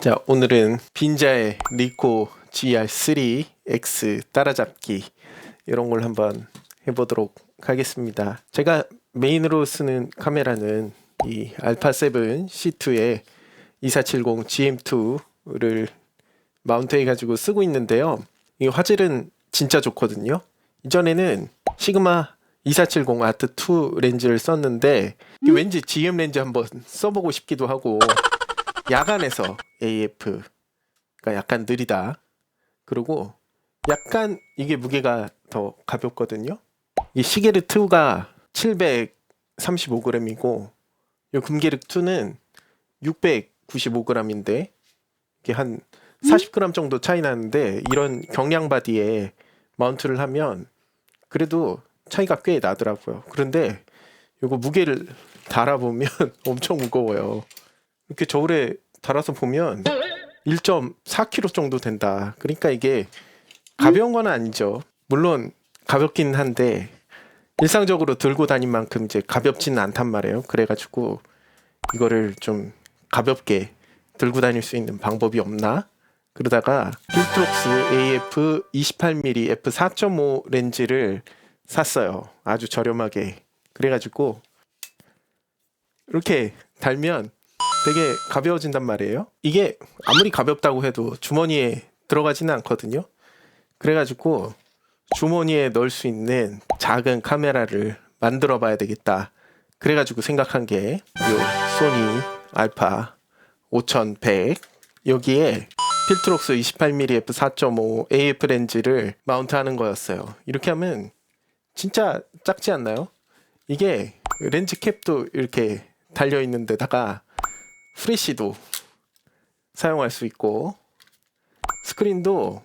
자, 오늘은 빈자의 리코 GR3X 따라잡기 이런 걸 한번 해보도록 하겠습니다. 제가 메인으로 쓰는 카메라는 이 알파7 C2에 2470 GM2를 마운트해 가지고 쓰고 있는데요. 이 화질은 진짜 좋거든요. 이전에는 시그마 2470 아트2 렌즈를 썼는데 왠지 GM 렌즈 한번 써보고 싶기도 하고 야간에서 AF가 약간 느리다. 그리고 약간 이게 무게가 더 가볍거든요. 이 시게르 2가 735g이고 이 금게르 2는 695g인데 이게 한 40g 정도 차이 나는데 이런 경량 바디에 마운트를 하면 그래도 차이가 꽤 나더라고요. 그런데 이거 무게를 달아보면 엄청 무거워요. 이렇게 저울에 달아서 보면 1.4kg 정도 된다. 그러니까 이게 가벼운 건 아니죠. 물론 가볍긴 한데 일상적으로 들고 다닌 만큼 이제 가볍지는 않단 말이에요. 그래가지고 이거를 좀 가볍게 들고 다닐 수 있는 방법이 없나? 그러다가 필트록스 AF 28mm f4.5 렌즈를 샀어요. 아주 저렴하게. 그래가지고 이렇게 달면 되게 가벼워진단 말이에요. 이게 아무리 가볍다고 해도 주머니에 들어가지는 않거든요. 그래가지고 주머니에 넣을 수 있는 작은 카메라를 만들어 봐야 되겠다. 그래가지고 생각한 게 요 소니 알파 5100 여기에 필트록스 28mm f4.5 AF 렌즈를 마운트하는 거였어요. 이렇게 하면 진짜 작지 않나요? 이게 렌즈 캡도 이렇게 달려 있는 데다가 프레쉬도 사용할 수 있고 스크린도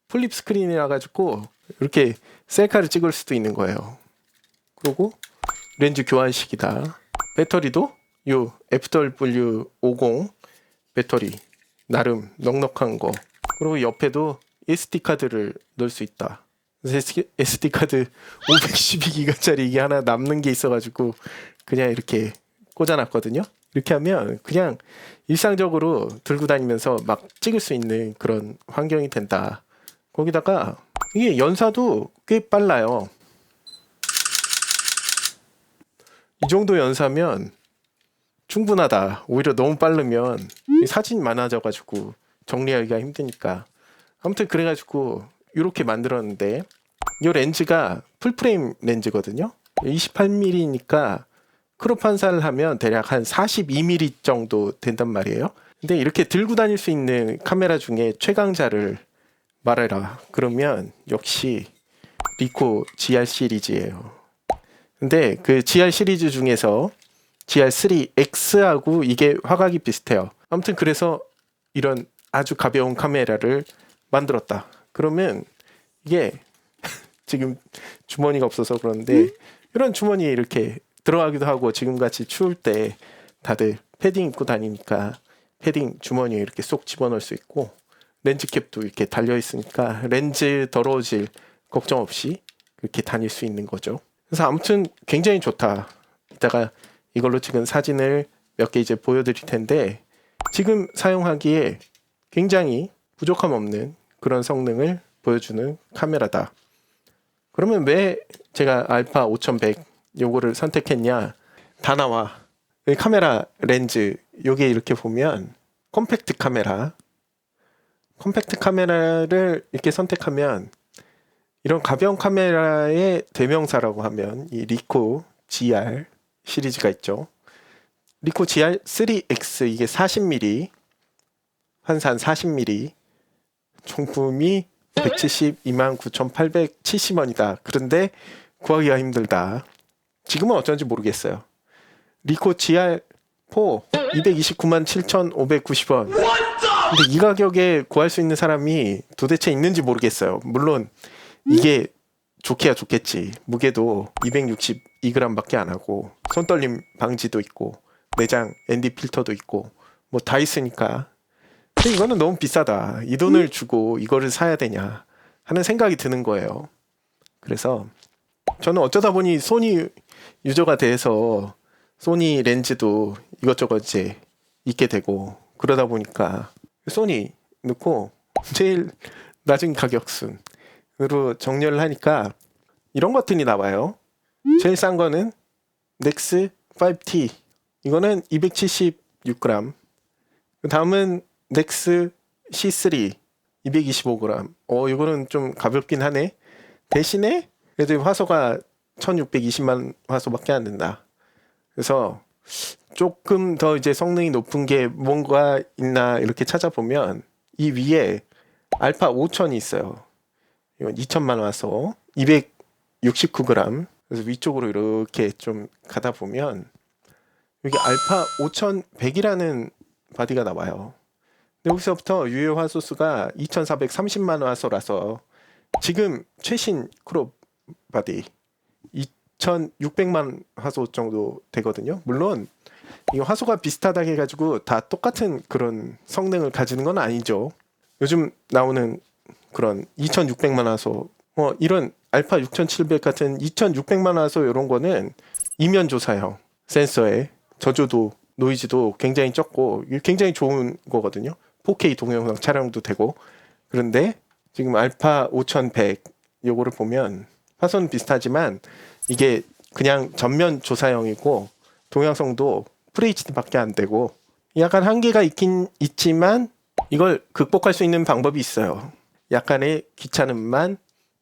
플립 스크린이라 가지고 이렇게 셀카를 찍을 수도 있는 거예요. 그리고 렌즈 교환식이다. 배터리도 요 FW50 배터리 나름 넉넉한 거. 그리고 옆에도 SD카드를 넣을 수 있다. SD카드 512기가짜리 이게 하나 남는 게 있어가지고 그냥 이렇게 꽂아놨거든요. 이렇게 하면 그냥 일상적으로 들고 다니면서 막 찍을 수 있는 그런 환경이 된다. 거기다가 이게 연사도 꽤 빨라요. 이 정도 연사면 충분하다. 오히려 너무 빠르면 사진이 많아져가지고 정리하기가 힘드니까. 아무튼 그래가지고 이렇게 만들었는데 이 렌즈가 풀프레임 렌즈거든요. 28mm니까 크롭 환산을 하면 대략 한 42mm 정도 된단 말이에요. 근데 이렇게 들고 다닐 수 있는 카메라 중에 최강자를 말해라. 그러면 역시 리코 GR 시리즈예요. 근데 그 GR 시리즈 중에서 GR3X하고 이게 화각이 비슷해요. 아무튼 그래서 이런 아주 가벼운 카메라를 만들었다. 그러면 이게 지금 주머니가 없어서 그런데 이런 주머니에 이렇게 들어가기도 하고 지금같이 추울 때 다들 패딩 입고 다니니까 패딩 주머니에 이렇게 쏙 집어넣을 수 있고 렌즈캡도 이렇게 달려있으니까 렌즈 더러워질 걱정 없이 이렇게 다닐 수 있는 거죠. 그래서 아무튼 굉장히 좋다. 이따가 이걸로 찍은 사진을 몇 개 이제 보여드릴 텐데 지금 사용하기에 굉장히 부족함 없는 그런 성능을 보여주는 카메라다. 그러면 왜 제가 알파 5100 요거를 선택했냐? 다 나와. 카메라 렌즈 요게 이렇게 보면 컴팩트 카메라를 이렇게 선택하면 이런 가벼운 카메라의 대명사라고 하면 이 리코 GR 시리즈가 있죠. 리코 GR3X 이게 40mm 환산 40mm 정품이 172,9,870원이다. 그런데 구하기가 힘들다. 지금은 어쩐지 모르겠어요. 리코 GR4 2,297,590원. 근데 이 가격에 구할 수 있는 사람이 도대체 있는지 모르겠어요. 물론 이게 좋게야 좋겠지. 무게도 262g밖에 안 하고 손떨림 방지도 있고 내장 ND 필터도 있고 뭐 다 있으니까. 근데 이거는 너무 비싸다. 이 돈을 주고 이거를 사야 되냐 하는 생각이 드는 거예요. 그래서 저는 어쩌다 보니 소니 유저가 돼서 소니 렌즈도 이것저것 이제 있게 되고 그러다 보니까 소니 넣고 제일 낮은 가격순으로 정렬을 하니까 이런 것들이 나와요. 제일 싼 거는 넥스 5T. 이거는 276g. 그 다음은 넥스 C3 225g. 이거는 좀 가볍긴 하네. 대신에 그래도 화소가 1620만 화소밖에 안 된다. 그래서 조금 더 이제 성능이 높은 게 뭔가 있나 이렇게 찾아보면 이 위에 알파 5000이 있어요. 이건 2000만 화소 269g. 그래서 위쪽으로 이렇게 좀 가다 보면 여기 알파 5100이라는 바디가 나와요. 근데 여기서부터 유효 화소수가 2430만 화소라서 지금 최신 크롭 바디 2600만 화소 정도 되거든요. 물론 이 화소가 비슷하다 해가지고 다 똑같은 그런 성능을 가지는 건 아니죠. 요즘 나오는 그런 2600만 화소 이런 알파 6700 같은 2600만 화소 이런 거는 이면 조사형 센서에 저조도 노이즈도 굉장히 적고 굉장히 좋은 거거든요. 4K 동영상 촬영도 되고. 그런데 지금 알파 5100 요거를 보면 화소는 비슷하지만 이게 그냥 전면 조사형이고 동영상도 FHD밖에 안 되고 약간 한계가 있긴 있지만 이걸 극복할 수 있는 방법이 있어요. 약간의 귀찮음만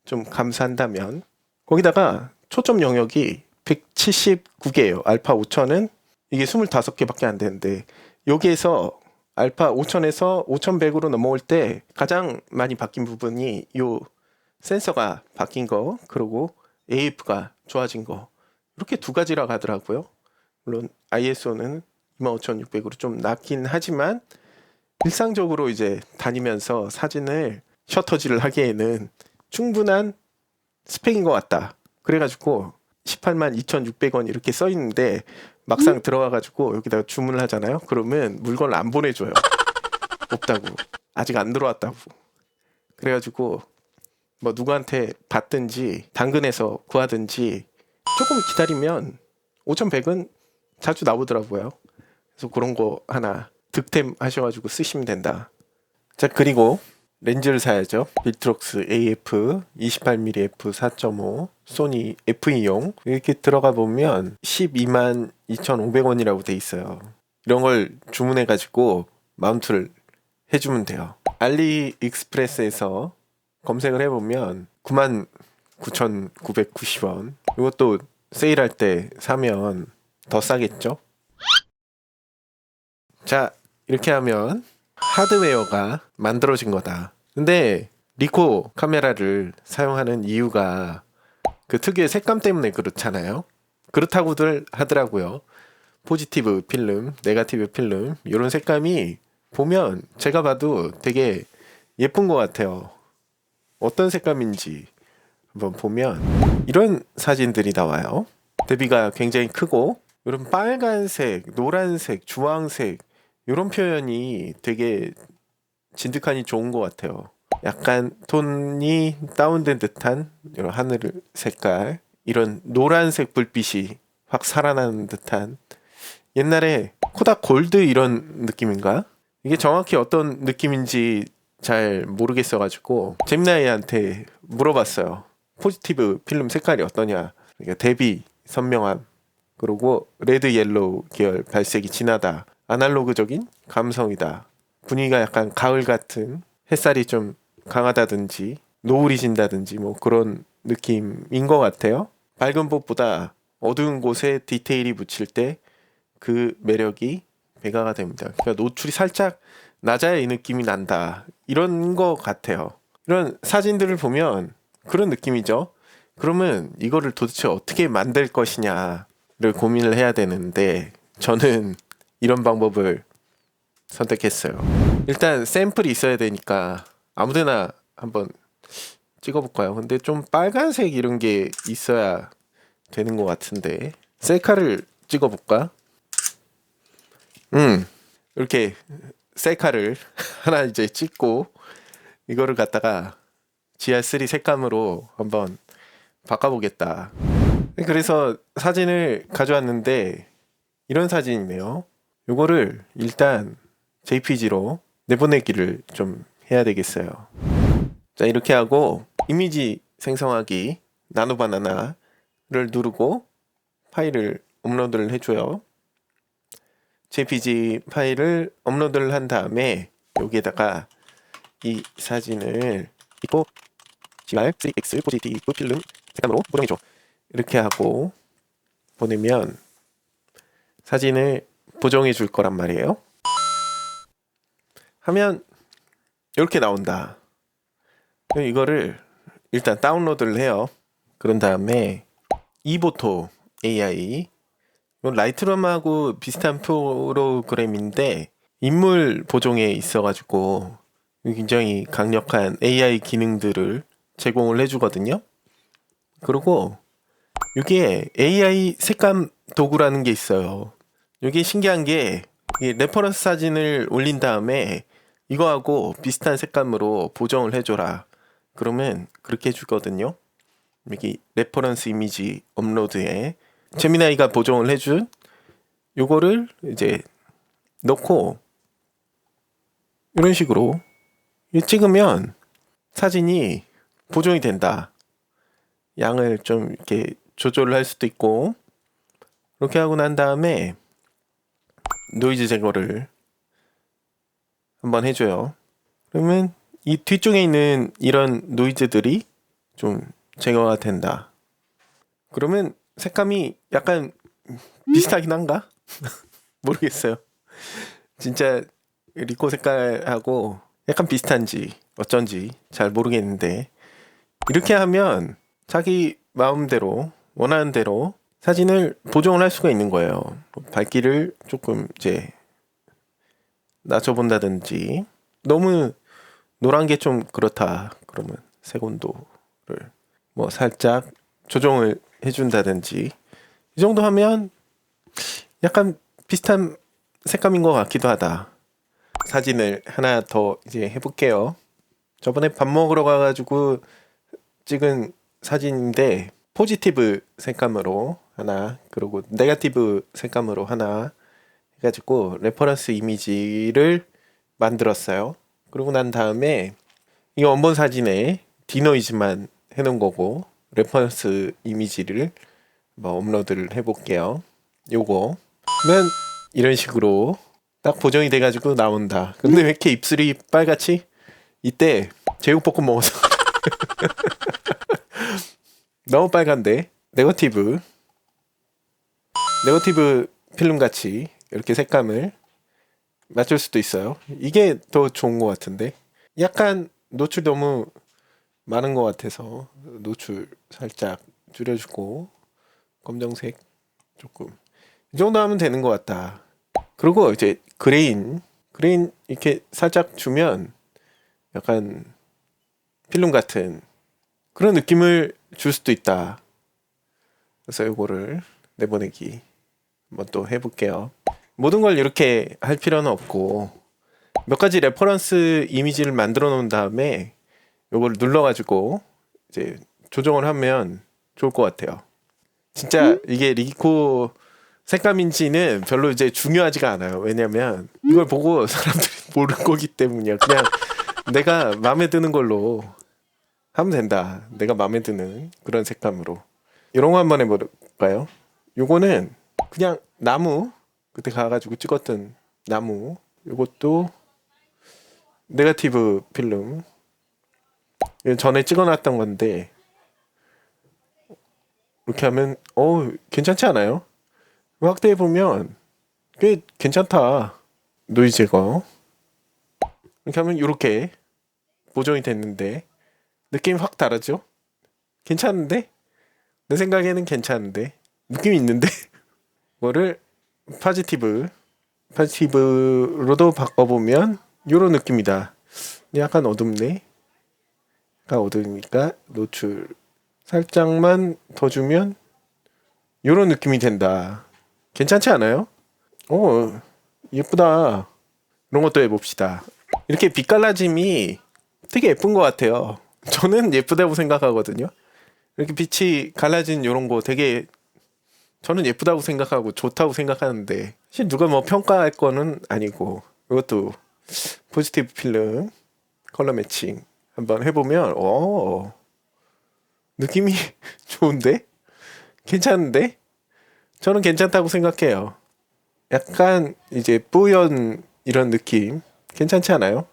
좀 감수한다면. 거기다가 초점 영역이 179개예요. 알파 5000은 이게 25개밖에 안 되는데 여기에서 알파 5000에서 5100으로 넘어올 때 가장 많이 바뀐 부분이 요 센서가 바뀐 거, 그리고 AF가 좋아진 거, 이렇게 두 가지라 하더라고요. 물론 ISO는 25600으로 좀 낮긴 하지만 일상적으로 이제 다니면서 사진을 셔터질을 하기에는 충분한 스펙인 것 같다. 그래가지고 182,600원 이렇게 써 있는데 막상 들어가가지고 여기다가 주문을 하잖아요. 그러면 물건을 안 보내줘요. 없다고. 아직 안 들어왔다고. 그래가지고 뭐 누구한테 받든지 당근에서 구하든지 조금 기다리면 5100은 자주 나오더라고요. 그래서 그런 거 하나 득템 하셔가지고 쓰시면 된다. 자, 그리고 렌즈를 사야죠. 빌트록스 AF 28mm f 4.5 소니 FE용 이렇게 들어가 보면 122,500원이라고 돼 있어요. 이런 걸 주문해 가지고 마운트를 해주면 돼요. 알리익스프레스에서 검색을 해보면 99,990원. 이것도 세일할 때 사면 더 싸겠죠. 자, 이렇게 하면 하드웨어가 만들어진 거다. 근데 리코 카메라를 사용하는 이유가 그 특유의 색감 때문에 그렇잖아요. 그렇다고들 하더라고요. 포지티브 필름, 네거티브 필름 이런 색감이 보면 제가 봐도 되게 예쁜 것 같아요. 어떤 색감인지 한번 보면 이런 사진들이 나와요. 대비가 굉장히 크고 이런 빨간색, 노란색, 주황색 이런 표현이 되게 진득하니 좋은 것 같아요. 약간 톤이 다운된 듯한 이런 하늘 색깔, 이런 노란색 불빛이 확 살아나는 듯한 옛날에 코닥 골드 이런 느낌인가? 이게 정확히 어떤 느낌인지 잘 모르겠어가지고 잼나이한테 물어봤어요. 포지티브 필름 색깔이 어떠냐? 그러니까 대비 선명함, 그리고 레드 옐로우 계열 발색이 진하다, 아날로그적인 감성이다, 분위기가 약간 가을 같은 햇살이 좀 강하다든지 노을이 진다든지 뭐 그런 느낌인 것 같아요. 밝은 곳보다 어두운 곳에 디테일이 묻힐 때 그 매력이 배가가 됩니다. 그러니까 노출이 살짝 낮아야 이 느낌이 난다, 이런 것 같아요. 이런 사진들을 보면 그런 느낌이죠. 그러면 이거를 도대체 어떻게 만들 것이냐를 고민을 해야 되는데 저는 이런 방법을 선택했어요. 일단 샘플이 있어야 되니까 아무데나 한번 찍어볼까요? 근데 좀 빨간색 이런 게 있어야 되는 것 같은데 셀카를 찍어볼까? 이렇게 셀카를 하나 이제 찍고 이거를 갖다가 GR3 색감으로 한번 바꿔보겠다. 그래서 사진을 가져왔는데 이런 사진이네요. 요거를 일단 JPG로 내보내기를 좀 해야 되겠어요. 자, 이렇게 하고 이미지 생성하기 나노바나나를 누르고 파일을 업로드를 해줘요. JPG 파일을 업로드를 한 다음에 여기에다가 이 사진을 이거 GR3X 포지티브 필름 색감으로 보정해줘. 이렇게 하고 보내면 사진을 보정해 줄 거란 말이에요. 하면 이렇게 나온다. 이거를 일단 다운로드를 해요. 그런 다음에 이보토 AI, 이건 라이트룸하고 비슷한 프로그램인데 인물 보정에 있어가지고 굉장히 강력한 AI 기능들을 제공을 해주거든요. 그리고 이게 AI 색감 도구라는 게 있어요. 이게 신기한 게 이 레퍼런스 사진을 올린 다음에 이거하고 비슷한 색감으로 보정을 해줘라. 그러면 그렇게 해주거든요. 여기 레퍼런스 이미지 업로드에 제미나이가 보정을 해준 요거를 이제 넣고 이런 식으로 찍으면 사진이 보정이 된다. 양을 좀 이렇게 조절을 할 수도 있고, 이렇게 하고 난 다음에 노이즈 제거를 한번 해줘요. 그러면 이 뒤쪽에 있는 이런 노이즈들이 좀 제거가 된다. 그러면 색감이 약간 비슷하긴 한가? 모르겠어요. 진짜 리코 색깔하고 약간 비슷한지 어쩐지 잘 모르겠는데, 이렇게 하면 자기 마음대로 원하는 대로 사진을 보정을 할 수가 있는 거예요. 밝기를 조금 이제 낮춰본다든지, 너무 노란 게 좀 그렇다 그러면 색온도를 뭐 살짝 조정을 해준다든지, 이 정도 하면 약간 비슷한 색감인 것 같기도 하다. 사진을 하나 더 이제 해볼게요. 저번에 밥 먹으러 가가지고 찍은 사진인데 포지티브 색감으로 하나, 그리고 네거티브 색감으로 하나 해가지고 레퍼런스 이미지를 만들었어요. 그러고 난 다음에 이 원본 사진에 디노이즈만 해놓은 거고 레퍼런스 이미지를 뭐 업로드를 해볼게요. 요거 그러면 이런 식으로 딱 보정이 돼가지고 나온다. 근데 왜 이렇게 입술이 빨갛지? 이때 제육볶음 먹어서 너무 빨간데. 네거티브 필름 같이 이렇게 색감을 맞출 수도 있어요. 이게 더 좋은 것 같은데, 약간 노출 너무 많은 것 같아서 노출 살짝 줄여주고 검정색 조금, 이 정도 하면 되는 것 같다. 그리고 이제 그레인 이렇게 살짝 주면 약간 필름 같은 그런 느낌을 줄 수도 있다. 그래서 이거를 내보내기 한번 또 해볼게요. 모든 걸 이렇게 할 필요는 없고 몇 가지 레퍼런스 이미지를 만들어 놓은 다음에 이걸 눌러가지고 이제 조정을 하면 좋을 것 같아요. 진짜 이게 리코 색감인지는 별로 이제 중요하지가 않아요. 왜냐면 이걸 보고 사람들이 모를 거기 때문이야. 그냥 내가 마음에 드는 걸로 하면 된다. 내가 마음에 드는 그런 색감으로. 이런 거 한번 해볼까요? 요거는 그냥 나무, 그때 가가지고 찍었던 나무, 요것도 네거티브 필름, 이건 전에 찍어놨던 건데 이렇게 하면 괜찮지 않아요? 확대해보면 꽤 괜찮다. 노이즈 제거 이렇게 하면 이렇게 보정이 됐는데 느낌이 확 다르죠? 괜찮은데? 내 생각에는 괜찮은데 느낌이 있는데 이거를 파지티브로도 바꿔보면 이런 느낌이다. 약간 어둡네. 약간 어두우니까 노출 살짝만 더 주면 이런 느낌이 된다. 괜찮지 않아요? 예쁘다. 이런 것도 해봅시다. 이렇게 빛 갈라짐이 되게 예쁜 것 같아요. 저는 예쁘다고 생각하거든요. 이렇게 빛이 갈라진 이런 거 되게 저는 예쁘다고 생각하고 좋다고 생각하는데 사실 누가 뭐 평가할 거는 아니고 이것도 포지티브 필름 컬러 매칭 한번 해보면 느낌이 좋은데? 괜찮은데? 저는 괜찮다고 생각해요. 약간 이제 뿌연 이런 느낌 괜찮지 않아요?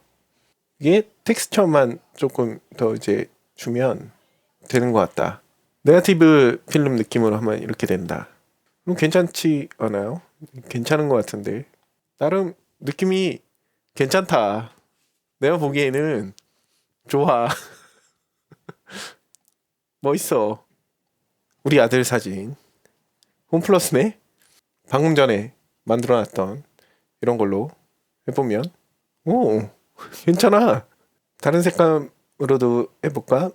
이게 텍스처만 조금 더 이제 주면 되는 것 같다. 네거티브 필름 느낌으로 하면 이렇게 된다. 그럼 괜찮지 않아요? 괜찮은 것 같은데. 나름 느낌이 괜찮다. 내가 보기에는 좋아. 멋있어. 우리 아들 사진. 홈플러스네? 방금 전에 만들어놨던 이런 걸로 해보면 오 괜찮아. 다른 색감으로도 해볼까?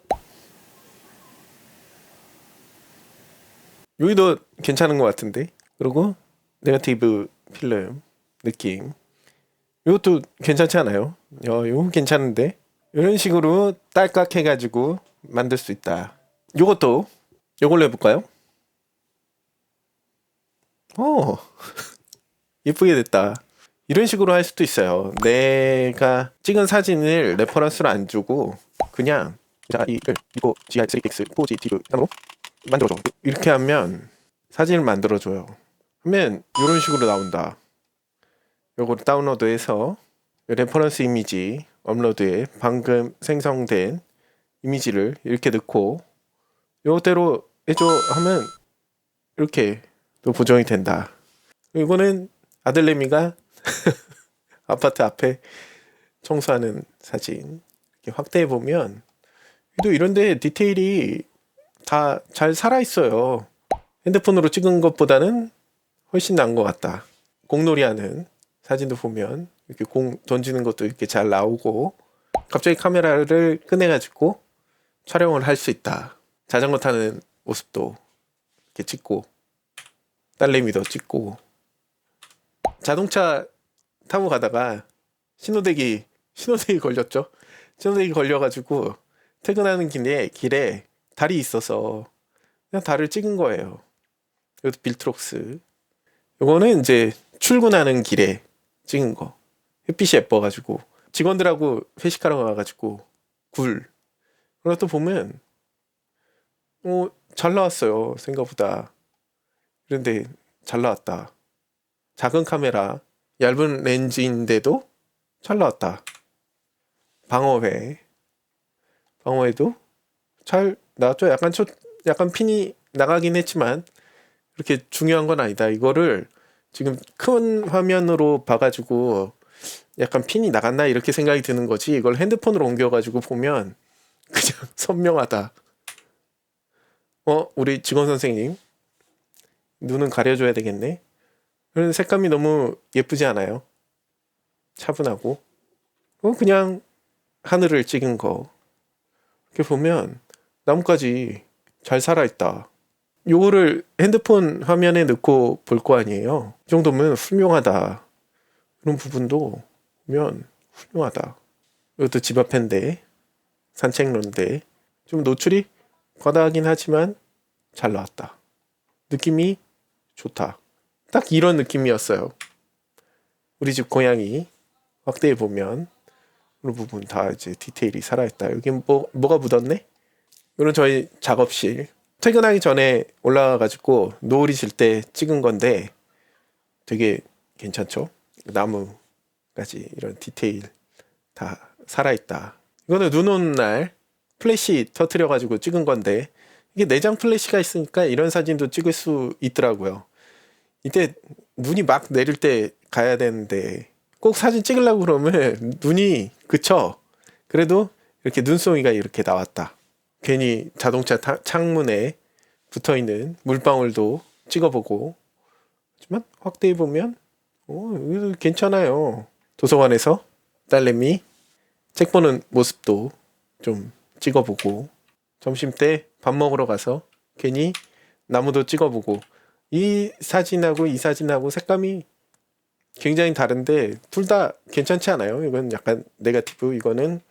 여기도 괜찮은 것 같은데. 그리고 네거티브 필름 느낌 이것도 괜찮지 않아요? 이거 괜찮은데 이런 식으로 딸깍 해가지고 만들 수 있다. 요걸로 해볼까요? 오 예쁘게 됐다. 이런 식으로 할 수도 있어요. 내가 찍은 사진을 레퍼런스로 안 주고 그냥 자 이걸 이거 GI3X 포지티브 으로 만들어줘. 이렇게 하면 사진을 만들어줘요. 하면 이런 식으로 나온다. 요거를 다운로드해서 레퍼런스 이미지 업로드에 방금 생성된 이미지를 이렇게 넣고 요대로 해줘 하면 이렇게 또 보정이 된다. 이거는 아들내미가 아파트 앞에 청소하는 사진 이렇게 확대해 보면 또 이런데 디테일이 다 잘 살아 있어요. 핸드폰으로 찍은 것보다는 훨씬 나은 것 같다. 공놀이 하는 사진도 보면 이렇게 공 던지는 것도 이렇게 잘 나오고 갑자기 카메라를 꺼내가지고 촬영을 할 수 있다. 자전거 타는 모습도 이렇게 찍고 딸내미도 찍고 자동차 타고 가다가 신호대기 걸렸죠. 신호대기 걸려가지고 퇴근하는 길에 달이 있어서 그냥 달을 찍은 거예요. 이것도 빌트록스. 이거는 이제 출근하는 길에 찍은 거. 햇빛이 예뻐가지고 직원들하고 회식하러 가가지고 그것도 보면 잘 나왔어요. 생각보다. 그런데 잘 나왔다. 작은 카메라, 얇은 렌즈인데도 잘 나왔다. 방어회도 잘 나왔죠. 약간 핀이 나가긴 했지만 그렇게 중요한 건 아니다. 이거를 지금 큰 화면으로 봐가지고 약간 핀이 나갔나 이렇게 생각이 드는 거지. 이걸 핸드폰으로 옮겨가지고 보면 그냥 선명하다. 우리 직원 선생님 눈은 가려줘야 되겠네. 그런 색감이 너무 예쁘지 않아요? 차분하고 그냥 하늘을 찍은 거 이렇게 보면 나뭇가지 잘 살아있다. 요거를 핸드폰 화면에 넣고 볼 거 아니에요. 이 정도면 훌륭하다. 그런 부분도 보면 훌륭하다. 이것도 집 앞인데 산책로인데 좀 노출이 과다하긴 하지만 잘 나왔다. 느낌이 좋다. 딱 이런 느낌이었어요. 우리 집 고양이 확대해 보면 이 부분 다 이제 디테일이 살아있다. 여기 뭐가 묻었네? 이건 저희 작업실. 퇴근하기 전에 올라가가지고 노을이 질 때 찍은 건데 되게 괜찮죠? 나무까지 이런 디테일 다 살아있다. 이거는 눈 오는 날 플래시 터트려가지고 찍은 건데 이게 내장 플래시가 있으니까 이런 사진도 찍을 수 있더라고요. 이때 눈이 막 내릴 때 가야 되는데 꼭 사진 찍으려고 그러면 눈이 그쳐. 그래도 이렇게 눈송이가 이렇게 나왔다. 괜히 자동차 창문에 붙어있는 물방울도 찍어보고 하지만 확대해보면 이거 괜찮아요. 도서관에서 딸내미 책 보는 모습도 좀 찍어보고 점심때 밥 먹으러 가서 괜히 나무도 찍어보고 이 사진하고 색감이 굉장히 다른데 둘 다 괜찮지 않아요? 이건 약간 네거티브, 이거는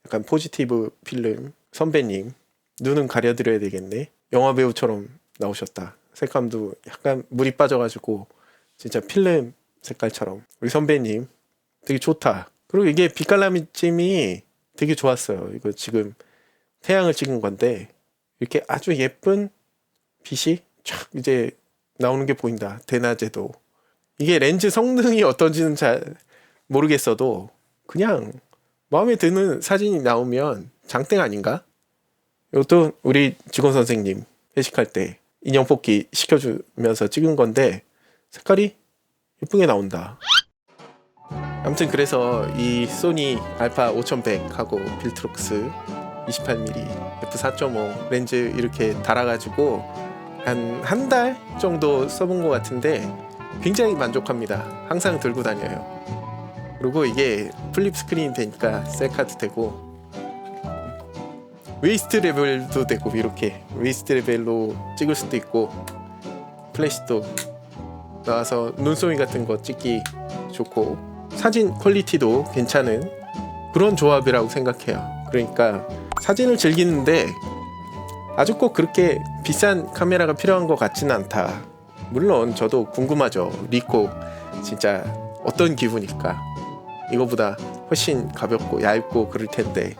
약간 포지티브 필름. 선배님 눈은 가려드려야 되겠네. 영화배우처럼 나오셨다. 색감도 약간 물이 빠져가지고 진짜 필름 색깔처럼 우리 선배님 되게 좋다. 그리고 이게 빛깔남이쯤이 되게 좋았어요. 이거 지금 태양을 찍은 건데 이렇게 아주 예쁜 빛이 촥 이제 나오는 게 보인다. 대낮에도. 이게 렌즈 성능이 어떤지는 잘 모르겠어도 그냥 마음에 드는 사진이 나오면 장땡 아닌가? 이것도 우리 직원 선생님 회식할 때 인형 뽑기 시켜주면서 찍은 건데 색깔이 예쁘게 나온다. 아무튼 그래서 이 소니 알파 5100하고 빌트록스 28mm f4.5 렌즈 이렇게 달아가지고 한 달 정도 써본 것 같은데 굉장히 만족합니다. 항상 들고 다녀요. 그리고 이게 플립 스크린이 되니까 셀카도 되고 웨이스트 레벨도 되고 이렇게 웨이스트 레벨로 찍을 수도 있고 플래시도 나와서 눈송이 같은 거 찍기 좋고 사진 퀄리티도 괜찮은 그런 조합이라고 생각해요. 그러니까 사진을 즐기는데 아주 꼭 그렇게 비싼 카메라가 필요한 것 같지는 않다. 물론 저도 궁금하죠. 리코 진짜 어떤 기분일까? 이거보다 훨씬 가볍고 얇고 그럴 텐데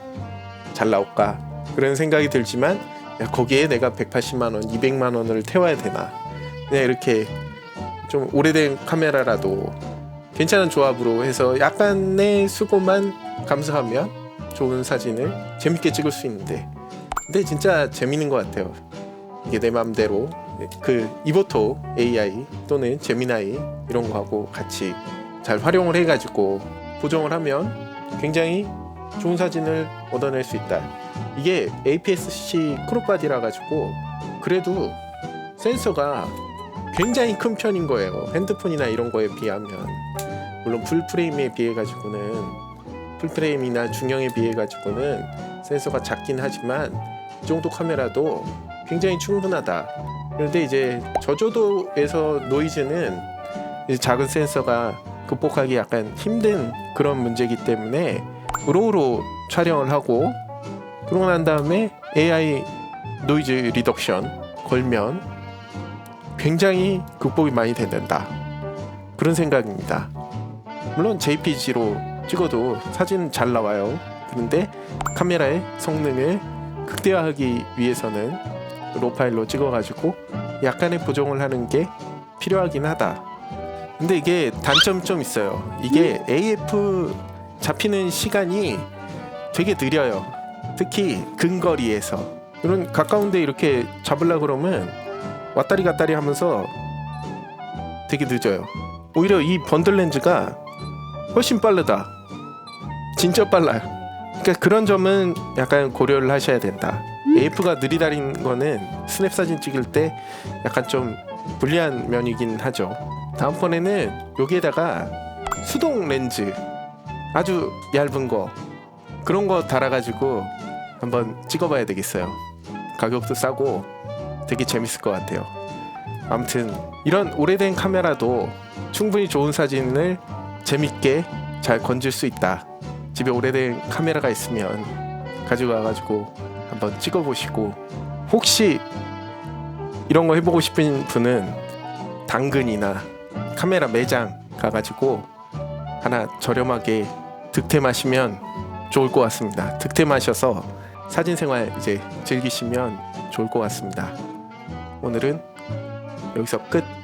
잘 나올까? 그런 생각이 들지만 야, 거기에 내가 180만 원, 200만 원을 태워야 되나? 그냥 이렇게 좀 오래된 카메라라도 괜찮은 조합으로 해서 약간의 수고만 감수하면 좋은 사진을 재밌게 찍을 수 있는데 근데 진짜 재밌는 것 같아요. 이게 내 맘대로 그 이보토 AI 또는 제미나이 이런 거하고 같이 잘 활용을 해가지고 보정을 하면 굉장히 좋은 사진을 얻어낼 수 있다. 이게 APS-C 크롭바디라 가지고 그래도 센서가 굉장히 큰 편인 거예요. 핸드폰이나 이런 거에 비하면. 물론 풀프레임에 비해 가지고는 풀프레임이나 중형에 비해 가지고는 센서가 작긴 하지만 이 정도 카메라도 굉장히 충분하다. 그런데 이제 저조도에서 노이즈는 이제 작은 센서가 극복하기 약간 힘든 그런 문제이기 때문에 로우로 촬영을 하고 그러고 난 다음에 AI 노이즈 리덕션 걸면 굉장히 극복이 많이 된다. 그런 생각입니다. 물론 JPG로 찍어도 사진은 잘 나와요. 그런데 카메라의 성능을 극대화하기 위해서는 로 파일로 찍어가지고 약간의 보정을 하는 게 필요하긴 하다. 근데 이게 단점이 좀 있어요. 이게 AF 잡히는 시간이 되게 느려요. 특히 근거리에서. 이런 가까운데 이렇게 잡으려고 그러면 왔다리 갔다리 하면서 되게 늦어요. 오히려 이 번들 렌즈가 훨씬 빠르다. 진짜 빨라요. 그러니까 그런 점은 약간 고려를 하셔야 된다. AF가 느리다는 거는 스냅 사진 찍을 때 약간 좀 불리한 면이긴 하죠. 다음번에는 여기에다가 수동 렌즈 아주 얇은 거 그런 거 달아가지고 한번 찍어봐야 되겠어요. 가격도 싸고 되게 재밌을 것 같아요. 아무튼 이런 오래된 카메라도 충분히 좋은 사진을 재밌게 잘 건질 수 있다. 집에 오래된 카메라가 있으면 가지고 와가지고 한번 찍어보시고 혹시 이런 거 해보고 싶은 분은 당근이나 카메라 매장 가가지고 하나 저렴하게 득템하시면 좋을 것 같습니다. 득템하셔서 사진 생활 이제 즐기시면 좋을 것 같습니다. 오늘은 여기서 끝.